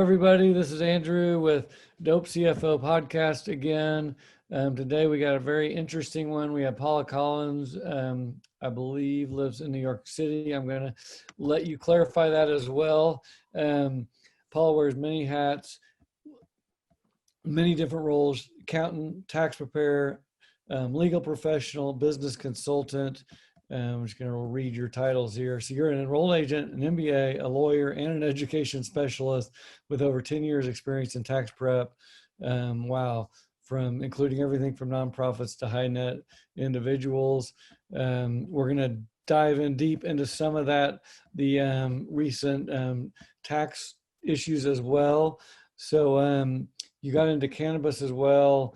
everybody. This is Andrew with Dope CFO Podcast again. Today we got a very interesting one. We have Paula Collins, I believe lives in New York City. I'm going to let you clarify that as well. Paula wears many hats, many different roles: accountant, tax preparer, legal professional, business consultant. I'm just going to read your titles here. So you're an enrolled agent, an MBA, a lawyer, and an education specialist with over 10 years experience in tax prep. Wow. From including everything from nonprofits to high net individuals. We're going to dive in deep into some of that, the recent tax issues as well. So you got into cannabis as well.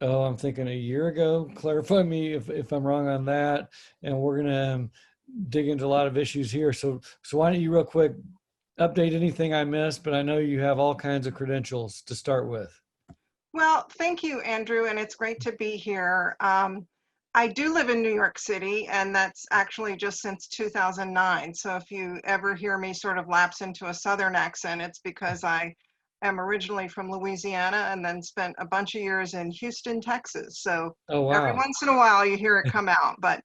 Oh, I'm thinking a year ago. Clarify me if I'm wrong on that. And we're going to dig into a lot of issues here. So why don't you real quick update anything I missed, but I know you have all kinds of credentials to start with. Well, thank you, Andrew, and it's great to be here. I do live in New York City, and that's actually just since 2009. So if you ever hear me sort of lapse into a Southern accent, it's because I am originally from Louisiana and then spent a bunch of years in Houston, Texas. So every once in a while you hear it come out. But,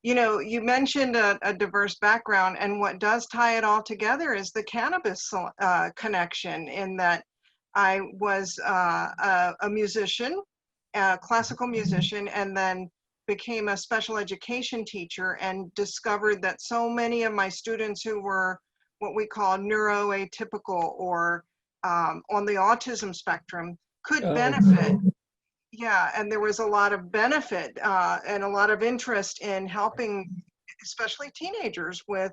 you mentioned a diverse background, and what does tie it all together is the cannabis connection, in that I was a musician, a classical musician, and then became a special education teacher and discovered that so many of my students who were what we call neuroatypical or on the autism spectrum could benefit. Yeah, and there was a lot of benefit and a lot of interest in helping, especially teenagers, with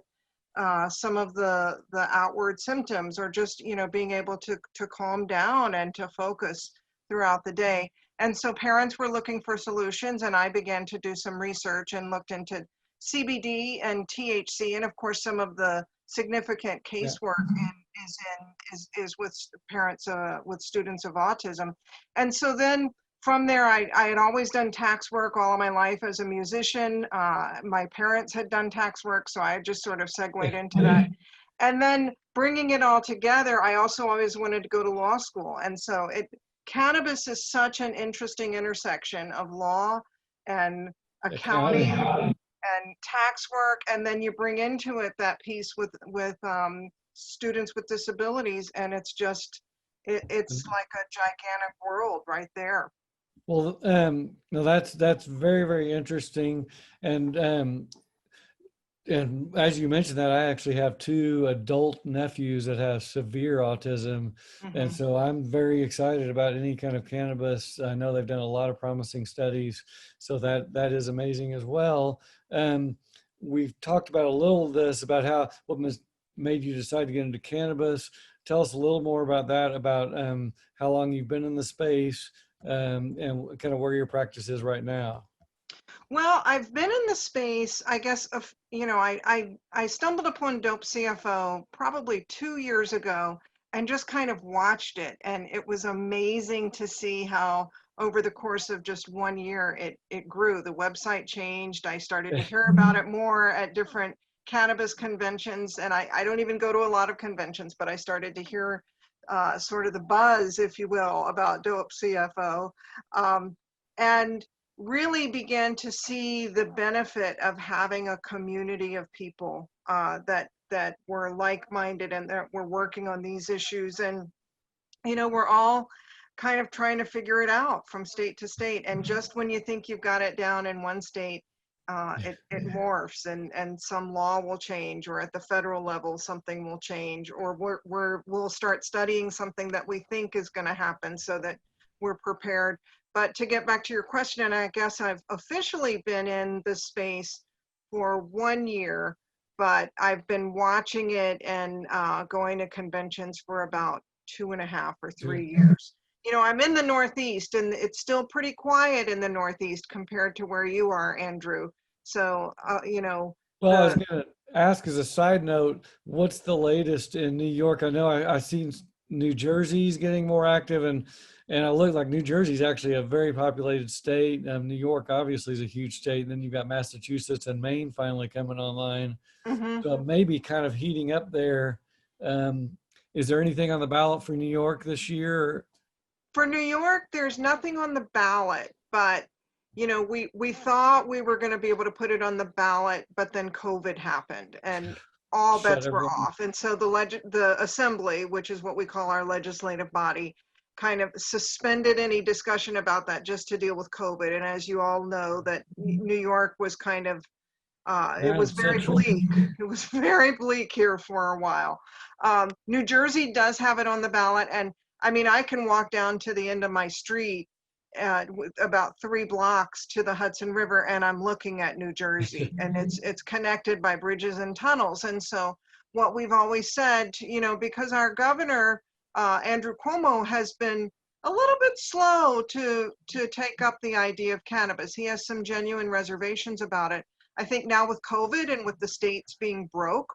some of the outward symptoms, or just being able to calm down and to focus throughout the day. And so parents were looking for solutions, and I began to do some research and looked into CBD and THC, and of course some of the significant casework is with parents with students of autism. And so then from there, I had always done tax work all of my life as a musician. My parents had done tax work, so I just sort of segued into that. And then bringing it all together, I also always wanted to go to law school. And so cannabis is such an interesting intersection of law and accounting and tax work. And then you bring into it that piece with students with disabilities, and it's just, it's like a gigantic world right there. Well, no, that's very, very interesting. And as you mentioned that, I actually have two adult nephews that have severe autism. And so I'm very excited about any kind of cannabis. I know they've done a lot of promising studies, so that is amazing as well. We've talked about a little of this, about what made you decide to get into cannabis. Tell us a little more about that, about how long you've been in the space, and kind of where your practice is right now. Well, I've been in the space, I guess, I stumbled upon Dope CFO probably 2 years ago and just kind of watched it. And it was amazing to see how over the course of just 1 year, it grew. The website changed. I started to hear about it more at different cannabis conventions. And I don't even go to a lot of conventions, but I started to hear sort of the buzz, if you will, about Dope CFO. And really began to see the benefit of having a community of people that were like-minded and that were working on these issues. And, we're all kind of trying to figure it out from state to state. And just when you think you've got it down in one state, it morphs, and some law will change, or at the federal level, something will change, or we'll start studying something that we think is going to happen so that we're prepared. But to get back to your question, I guess I've officially been in this space for 1 year, but I've been watching it and going to conventions for about 2.5 or 3 years. I'm in the Northeast, and it's still pretty quiet in the Northeast compared to where you are, Andrew. So, Well, I was going to ask, as a side note, what's the latest in New York? I know I've seen New Jersey's getting more active, and I look like New Jersey's actually a very populated state. New York obviously is a huge state, and then you've got Massachusetts and Maine finally coming online. So it may be kind of heating up there. Is there anything on the ballot for New York this year? For New York, there's nothing on the ballot, but we thought we were going to be able to put it on the ballot, but then COVID happened and all Shut bets were everything. off. And so the assembly, which is what we call our legislative body, kind of suspended any discussion about that just to deal with COVID. And as you all know, that New York was kind of it Ground was very Central. bleak. It was very bleak here for a while. New Jersey does have it on the ballot, and I mean, I can walk down to the end of my street about 3 blocks to the Hudson River, and I'm looking at New Jersey, and it's connected by bridges and tunnels. And so, what we've always said, because our governor Andrew Cuomo has been a little bit slow to take up the idea of cannabis. He has some genuine reservations about it. I think now with COVID and with the states being broke,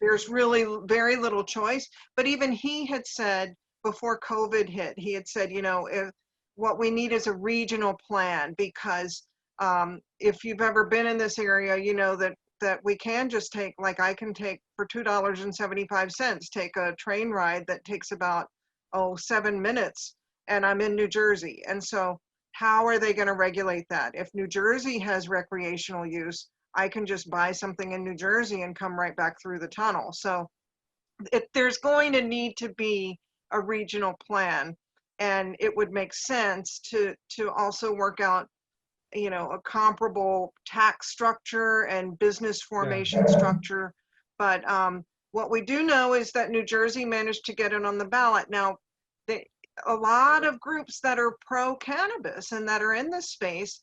there's really very little choice. But even he had said before COVID hit, he had said, if what we need is a regional plan, because if you've ever been in this area, you know that we can just take, like I can take for $2.75, take a train ride that takes about 7 minutes, and I'm in New Jersey. And so how are they going to regulate that? If New Jersey has recreational use, I can just buy something in New Jersey and come right back through the tunnel. So there's going to need to be a regional plan, and it would make sense to also work out, a comparable tax structure and business Yeah. formation structure. But what we do know is that New Jersey managed to get it on the ballot. Now, a lot of groups that are pro-cannabis and that are in this space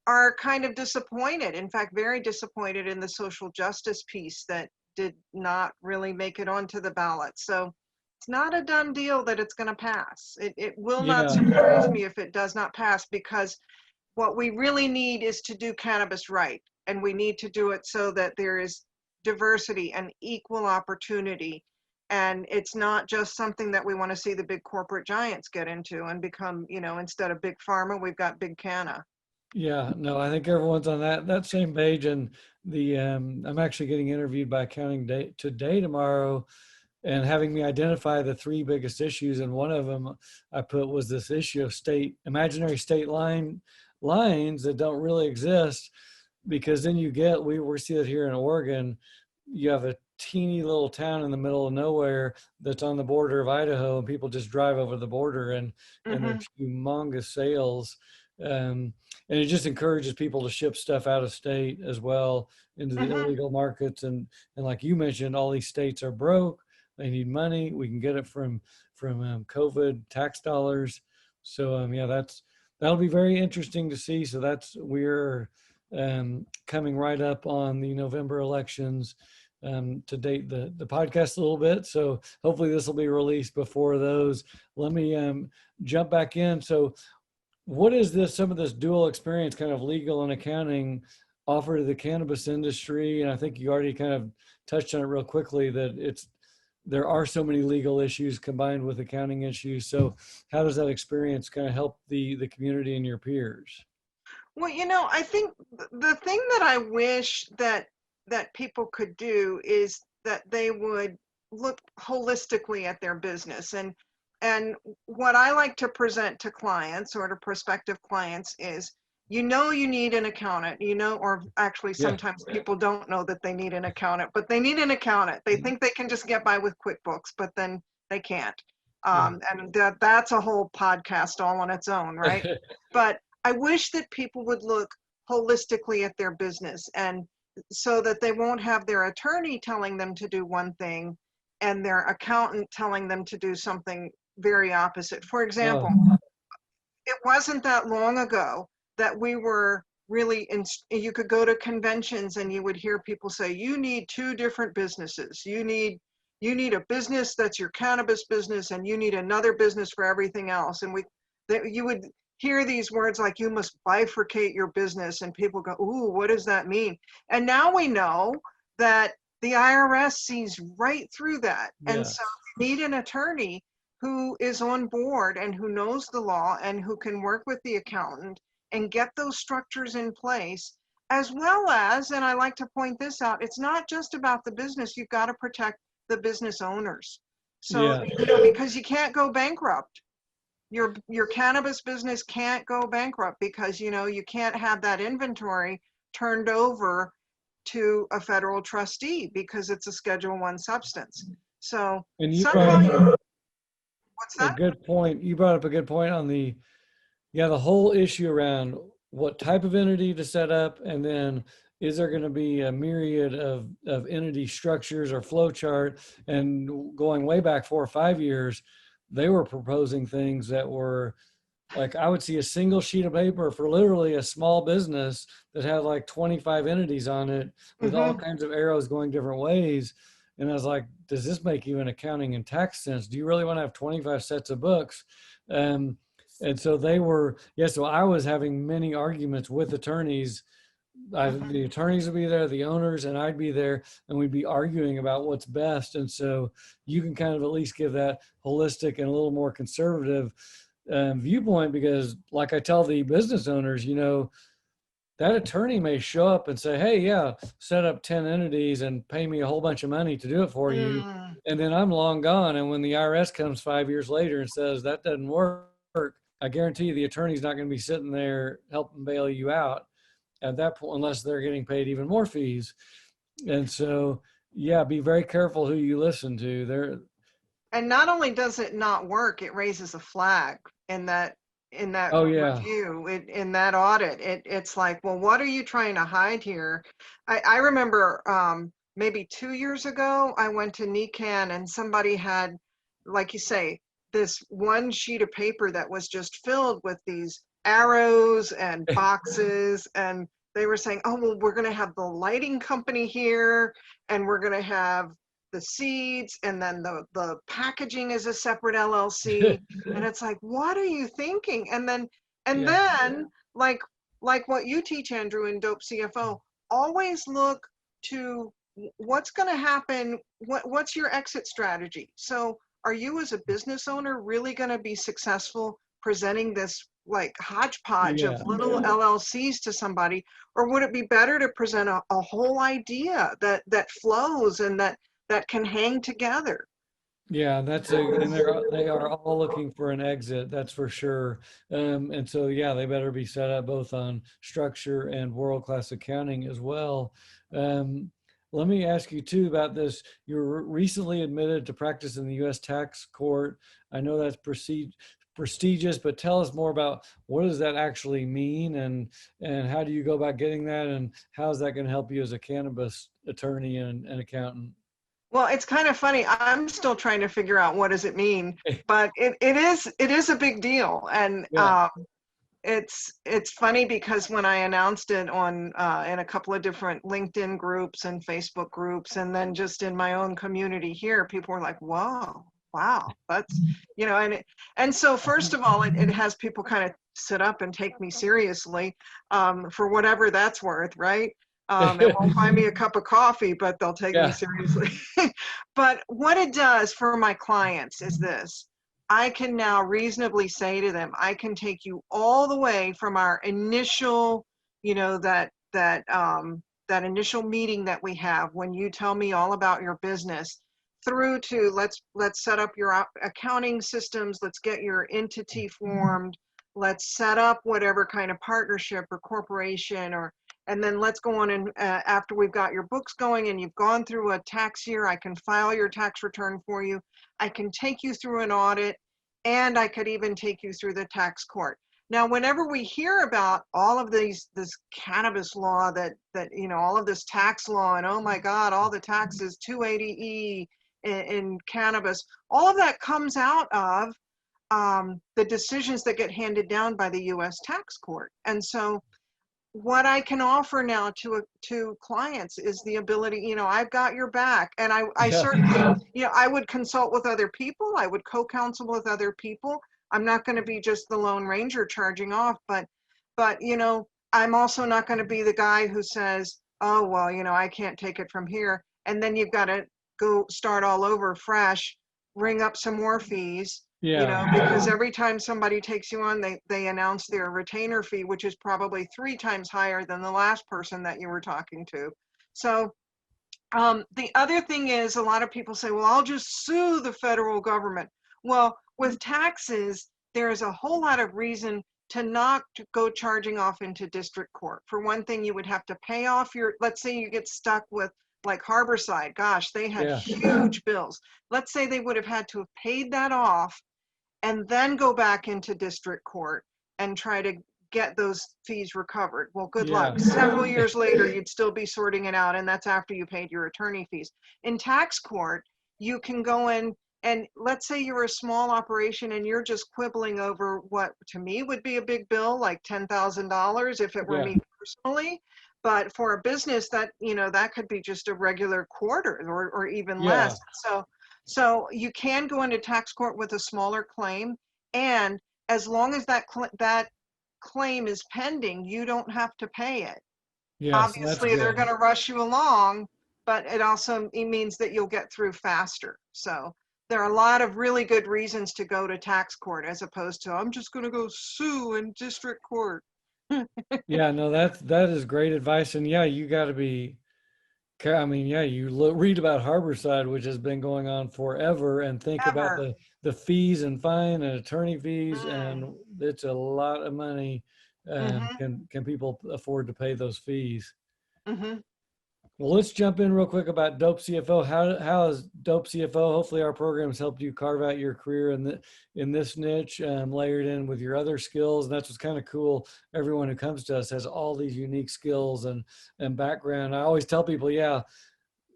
are kind of disappointed, in fact, very disappointed in the social justice piece that did not really make it onto the ballot. So it's not a done deal that it's going to pass. It will not Yeah. surprise me if it does not pass, because what we really need is to do cannabis right. And we need to do it so that there is diversity and equal opportunity. And it's not just something that we want to see the big corporate giants get into and become, instead of big pharma, we've got big canna. Yeah, no, I think everyone's on that same page. And I'm actually getting interviewed by Accounting Day today, tomorrow, and having me identify the 3 biggest issues. And one of them I put was this issue of imaginary state lines that don't really exist, because then we see it here in Oregon. You have a teeny little town in the middle of nowhere that's on the border of Idaho, and people just drive over the border, and Mm-hmm. there's humongous sales. And it just encourages people to ship stuff out of state as well into the Mm-hmm. illegal markets. And like you mentioned, all these states are broke. They need money. We can get it from COVID tax dollars. So yeah, that'll be very interesting to see. So we're coming right up on the November elections, to date the podcast a little bit. So hopefully this will be released before those. Let me jump back in. So what is some of this dual experience, kind of legal and accounting, offer to the cannabis industry? And I think you already kind of touched on it real quickly, that there are so many legal issues combined with accounting issues. So how does that experience kind of help the community and your peers? Well, I think the thing that I wish that people could do is that they would look holistically at their business. And what I like to present to clients or to prospective clients is, you need an accountant, or actually Yeah. sometimes people don't know that they need an accountant, but they need an accountant. They think they can just get by with QuickBooks, but then they can't. Yeah. And that's a whole podcast all on its own, right? But I wish that people would look holistically at their business, and so that they won't have their attorney telling them to do one thing and their accountant telling them to do something very opposite. For example, Oh, it wasn't that long ago that we were really you could go to conventions and you would hear people say, you need 2 different businesses. You need a business that's your cannabis business, and you need another business for everything else. And you would hear these words like, you must bifurcate your business, and people go, ooh, what does that mean? And now we know that the IRS sees right through that. And so yes. you need an attorney who is on board and who knows the law and who can work with the accountant and get those structures in place, as well as, and I like to point this out, it's not just about the business, you've got to protect the business owners. So, Yeah. because you can't go bankrupt. Your cannabis business can't go bankrupt because, you can't have that inventory turned over to a federal trustee because it's a Schedule I substance. So And you brought somehow, up what's a that? good point. You brought up a good point on the whole issue around what type of entity to set up, and then is there going to be a myriad of entity structures or flow chart? And going way back 4 or 5 years, they were proposing things that were like, I would see a single sheet of paper for literally a small business that had like 25 entities on it with all Hmm. kinds of arrows going different ways. And I was like, does this make even accounting and tax sense? Do you really want to have 25 sets of books? Um, and so they were, yeah, so I was having many arguments with attorneys. The attorneys would be there, the owners, and I'd be there, and we'd be arguing about what's best. And so you can kind of at least give that holistic and a little more conservative viewpoint, because like I tell the business owners, that attorney may show up and say, hey, yeah, set up 10 entities and pay me a whole bunch of money to do it for you. Mm. And then I'm long gone. And when the IRS comes 5 years later and says that doesn't work, I guarantee you the attorney's not going to be sitting there helping bail you out at that point, unless they're getting paid even more fees. And so, yeah, be very careful who you listen to. And not only does it not work, it raises a flag in that Oh yeah. review, in that audit. It's like, well, what are you trying to hide here? I remember maybe 2 years ago, I went to NECAN and somebody had, like you say, this one sheet of paper that was just filled with these arrows and boxes, and they were saying, oh, well, we're going to have the lighting company here, and we're going to have the seeds, and then the packaging is a separate LLC. And it's like, what are you thinking? And Yeah. then like what you teach, Andrew, in Dope CFO, always look to what's going to happen. What's your exit strategy? So are you as a business owner really going to be successful presenting this like hodgepodge of Yeah. little LLCs to somebody? Or would it be better to present a whole idea that flows and that can hang together? Yeah, and they are all looking for an exit, that's for sure. And so, yeah, they better be set up both on structure and world-class accounting as well. Um, Let me ask you too about this. You were recently admitted to practice in the U.S. tax court. I know that's prestigious, but tell us more about what does that actually mean, and how do you go about getting that, and how is that going to help you as a cannabis attorney and accountant? Well, it's kind of funny. I'm still trying to figure out what does it mean, but it is a big deal. And Yeah. it's funny because when I announced it on in a couple of different LinkedIn groups and Facebook groups, and then just in my own community here, people were like, "Whoa, wow, that's," and so first of all, it has people kind of sit up and take me seriously, for whatever that's worth, right? It won't buy me a cup of coffee, but they'll take me Yeah. seriously. But what it does for my clients is this. I can now reasonably say to them, I can take you all the way from our initial, that initial meeting that we have when you tell me all about your business, through to let's set up your accounting systems, let's get your entity formed, let's set up whatever kind of partnership or corporation, and then let's go on and after we've got your books going and you've gone through a tax year, I can file your tax return for you. I can take you through an audit, and I could even take you through the tax court. Now, whenever we hear about all of this cannabis law, all of this tax law, and oh my God, all the taxes, 280E in cannabis, all of that comes out of the decisions that get handed down by the U.S. tax court. And so what I can offer now to clients is the ability, I've got your back. And I Yeah. certainly, I would consult with other people. I would co-counsel with other people. I'm not going to be just the Lone Ranger charging off, but, I'm also not going to be the guy who says, oh, well, I can't take it from here. And then you've got to go start all over fresh, ring up some more fees, Yeah. because every time somebody takes you on, they announce their retainer fee, which is probably 3 times higher than the last person that you were talking to. So The other thing is, a lot of people say, well, I'll just sue the federal government. Well, with taxes, there's a whole lot of reason to not go charging off into district court. For one thing, you would have to pay off your, let's say you get stuck with like Harborside. Gosh, they had Yeah. huge bills. Let's say they would have had to have paid that off and then go back into district court and try to get those fees recovered. Well, good Yeah. luck. Several years later, you'd still be sorting it out, and that's after you paid your attorney fees. In tax court, you can go in, and let's say you're a small operation and you're just quibbling over what to me would be a big bill, like $10,000 if it were Yeah. me personally. But for a business, that, you know, that could be just a regular quarter or even Yeah. less. So you can go into tax court with a smaller claim, and as long as that claim is pending, you don't have to pay it. Yes, that's Obviously, they're good. going to rush you along, but it means that you'll get through faster. So there are a lot of really good reasons to go to tax court as opposed to, I'm just going to go sue in district court. Yeah, no, that is great advice. And yeah, you got to be, I mean, yeah, you read about Harborside, which has been going on forever, and think about Ever. the fees and fine and attorney fees, Mm. and it's a lot of money. Mm-hmm. Can people afford to pay those fees? Mm-hmm. Well, let's jump in real quick about Dope CFO. How is Dope CFO? Hopefully, our program has helped you carve out your career in this niche, layered in with your other skills. And that's what's kind of cool. Everyone who comes to us has all these unique skills and background. I always tell people, yeah,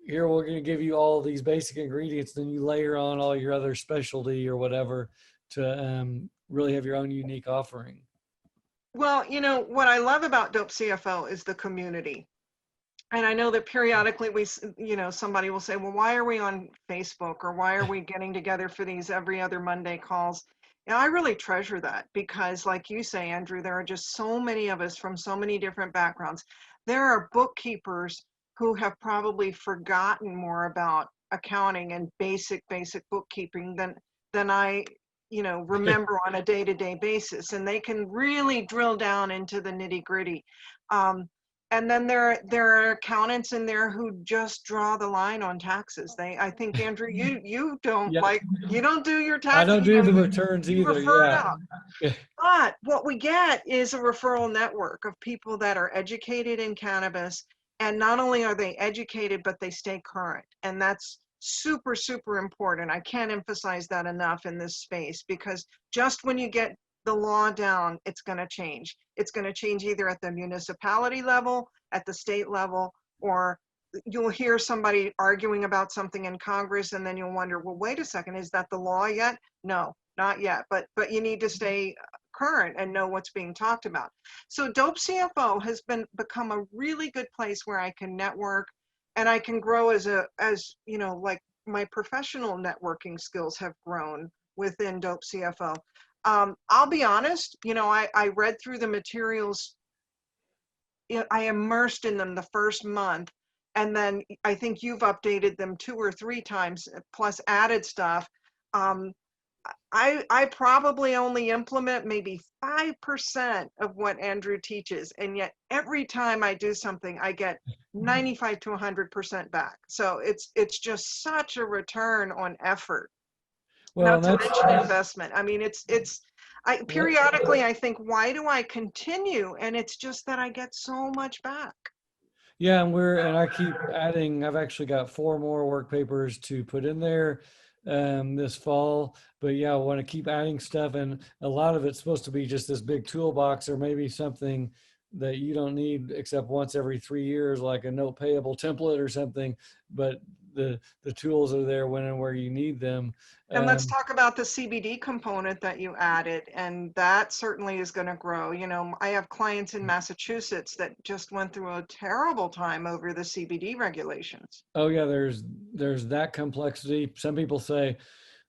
here we're going to give you all these basic ingredients, then you layer on all your other specialty or whatever to really have your own unique offering. Well, you know, what I love about Dope CFO is the community. And I know that periodically you know, somebody will say, well, why are we on Facebook, or why are we getting together for these every other Monday calls? And I really treasure that because, like you say, Andrew, there are just so many of us from so many different backgrounds. There are bookkeepers who have probably forgotten more about accounting and basic bookkeeping than I, you know, remember on a day-to-day basis. And they can really drill down into the nitty-gritty. And then there are accountants in there who just draw the line on taxes. I think, Andrew, you don't Yeah, you don't do your I taxes. don't do the returns You either. refer it Yeah. out. But what we get is a referral network of people that are educated in cannabis, and not only are they educated, but they stay current, and that's super, super important. I can't emphasize that enough in this space, because just when you get the law down, it's going to change. It's going to change either at the municipality level, at the state level, or you'll hear somebody arguing about something in Congress, and then you'll wonder, well, wait a second, is that the law yet? No, not yet, but you need to stay current and know what's being talked about. So Dope CFO has become a really good place where I can network, and I can grow as you know, like my professional networking skills have grown within Dope CFO. I'll be honest, you know, I read through the materials, I immersed in them the first month, and then I think you've updated them 2 or 3 times, plus added stuff. Um, I probably only implement maybe 5% of what Andrew teaches, and yet every time I do something, I get 95 to 100% back. So it's just such a return on effort, Well, not and to that's mention investment. I mean, I what. periodically I think, why do I continue? And it's just that I get so much back. Yeah, and I keep adding. I've actually got 4 more work papers to put in there this fall. But yeah, I want to keep adding stuff, and a lot of it's supposed to be just this big toolbox, or maybe something that you don't need except once every 3 years, like a note payable template or something. But the tools are there when and where you need them. And let's Um, talk about the CBD component that you added, and that certainly is going to grow. You know, I have clients in Massachusetts that just went through a terrible time over the CBD regulations. oh yeah, there's that complexity. Some people say,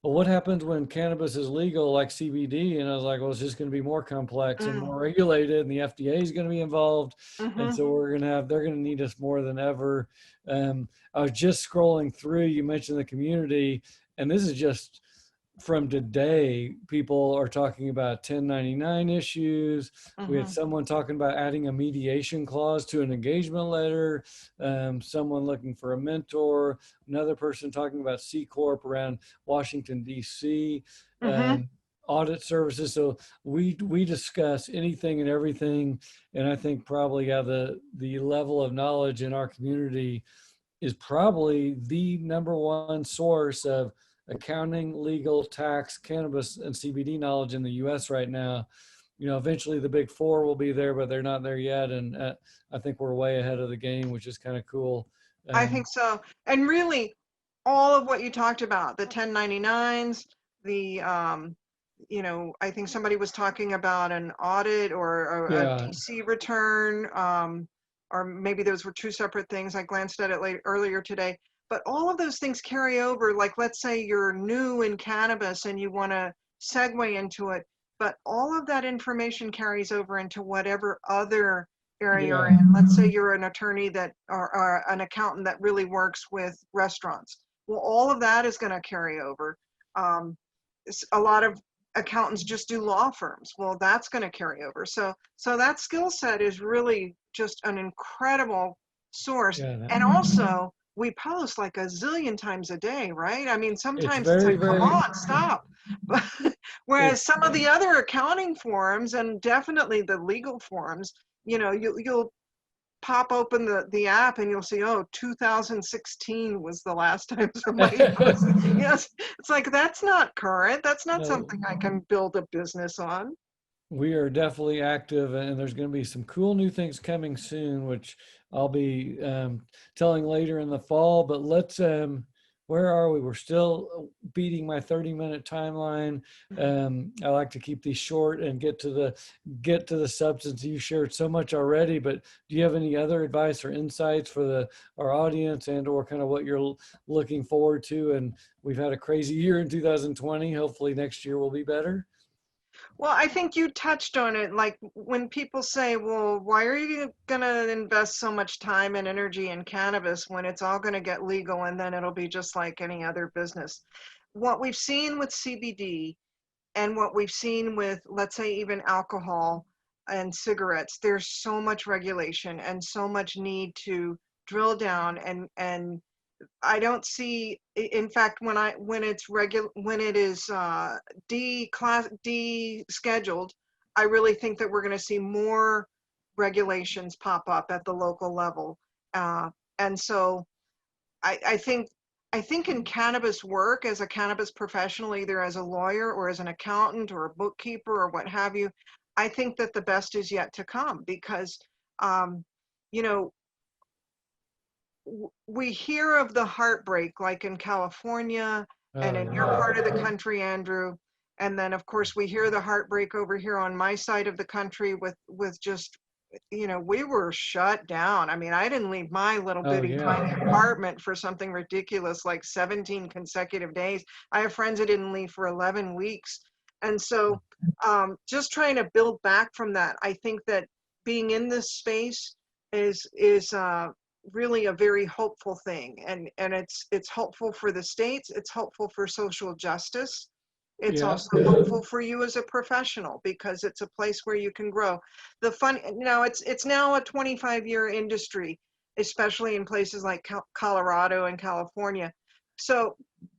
well, what happens when cannabis is legal like CBD? And I was like, well, it's just going to be more complex and Mm, more regulated, and the FDA is going to be involved. And mm-hmm. so they're going to need us more than ever. I was just scrolling through, you mentioned the community, and this is just from today, people are talking about 1099 issues. We had Mhm. someone talking about adding a mediation clause to an engagement letter, someone looking for a mentor, another person talking about C Corp around Washington, D.C., Mhm. audit services. So we discuss anything and everything. And I think probably, yeah, the level of knowledge in our community is probably the number one source of accounting, legal, tax, cannabis, and CBD knowledge in the US right now. You know, eventually the big four will be there, but they're not there yet. And I think we're way ahead of the game, which is kind of cool. I think so. And really, all of what you talked about, the 1099s, the, I think somebody was talking about an audit or a Yeah, DC return, or maybe those were two separate things. I glanced at it earlier today. But all of those things carry over. Like, let's say you're new in cannabis and you want to segue into it, but all of that information carries over into whatever other area you're yeah, in. Let's say you're an attorney that or an accountant that really works with restaurants. Well, all of that is going to carry over. Um, a lot of accountants just do law firms. Well, that's going to carry over. So that skill set is really just an incredible source. yeah. And also, we post like a zillion times a day, right? I mean, It's sometimes it's very, like, come very, on, stop. Whereas it's, some of the other accounting forums and definitely the legal forums, you'll pop open the app and you'll see, oh, 2016 was the last time somebody posted. Yes, it's like, that's not current. That's not no, something I can build a business on. we are definitely active, and there's going to be some cool new things coming soon, which I'll be telling later in the fall. But where are we? We're still beating my 30-minute timeline. I like to keep these short and get to the substance. You shared so much already, but do you have any other advice or insights for our audience, and or kind of what you're looking forward to? And we've had a crazy year in 2020. Hopefully next year will be better. Well, I think you touched on it. Like, when people say, well, why are you going to invest so much time and energy in cannabis when it's all going to get legal and then it'll be just like any other business? What we've seen with CBD and what we've seen with, let's say, even alcohol and cigarettes, there's so much regulation and so much need to drill down, and I don't see, in fact, when it is de-scheduled, I really think that we're going to see more regulations pop up at the local level. Uh, and so I think in cannabis work as a cannabis professional, either as a lawyer or as an accountant or a bookkeeper or what have you, I think that the best is yet to come because, um, you know, we hear of the heartbreak, like in California and Oh in your yeah. part of the country, Andrew. And then, of course, we hear the heartbreak over here on my side of the country with just, we were shut down. I mean, I didn't leave my little Oh bitty yeah. tiny apartment for something ridiculous like 17 consecutive days. I have friends that didn't leave for 11 weeks. And so, just trying to build back from that, I think that being in this space is really a very hopeful thing, and it's hopeful for the states, it's hopeful for social justice, it's Yeah. also hopeful for you as a professional because it's a place where you can grow. The fun, it's now a 25-year industry, especially in places like Colorado and California. So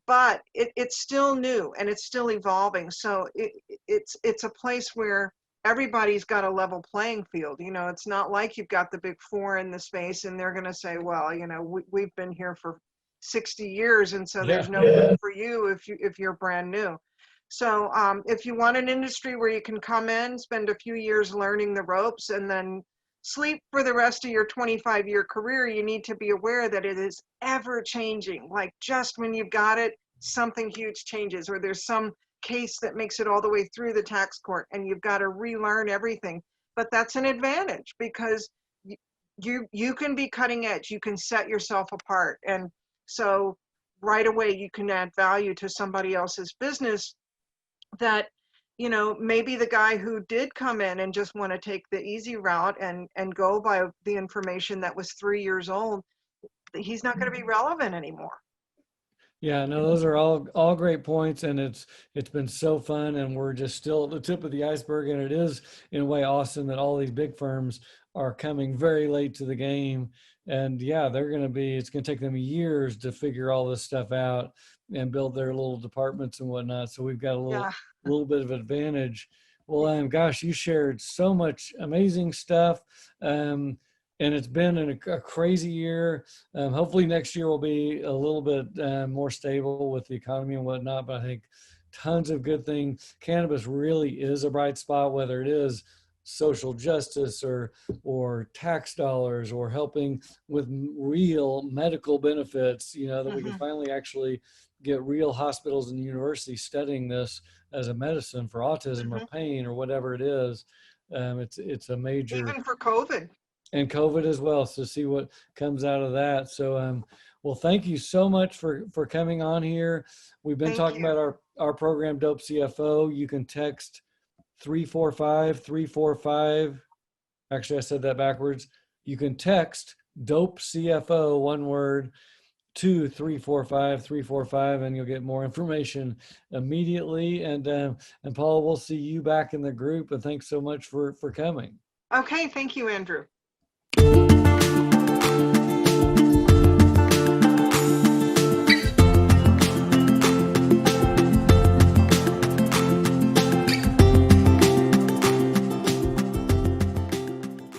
but it's still new and it's still evolving, so it's a place where everybody's got a level playing field. It's not like you've got the big four in the space and they're going to say, well, we've been here for 60 years and so there's Yeah. no room for you if you're brand new. So if you want an industry where you can come in, spend a few years learning the ropes, and then sleep for the rest of your 25-year career, you need to be aware that it is ever changing. Like, just when you've got it, something huge changes, or there's some case that makes it all the way through the tax court and you've got to relearn everything. But that's an advantage because you can be cutting edge, you can set yourself apart, and so right away you can add value to somebody else's business that, maybe the guy who did come in and just want to take the easy route and go by the information that was 3 years old, he's not going to be relevant anymore. Yeah, no, those are all great points, and it's been so fun, and we're just still at the tip of the iceberg, and it is in a way awesome that all these big firms are coming very late to the game, and yeah, it's gonna take them years to figure all this stuff out and build their little departments and whatnot. So we've got a Yeah. little bit of advantage. Well, gosh, you shared so much amazing stuff, and it's been a crazy year. Hopefully next year will be a little bit more stable with the economy and whatnot, but I think tons of good things. Cannabis really is a bright spot, whether it is social justice or tax dollars or helping with real medical benefits, that we can Hmm. finally actually get real hospitals and universities studying this as a medicine for autism or Hmm. pain or whatever it is. It's a major, Even for COVID. and COVID as well. So see what comes out of that. So, well, thank you so much for coming on here. We've been Thank talking you. about our program, Dope CFO. You can text 345-345. Actually, I said that backwards. You can text Dope CFO, one word, to 345-345, and you'll get more information immediately. And Paula, we'll see you back in the group. And thanks so much for coming. Okay, thank you, Andrew.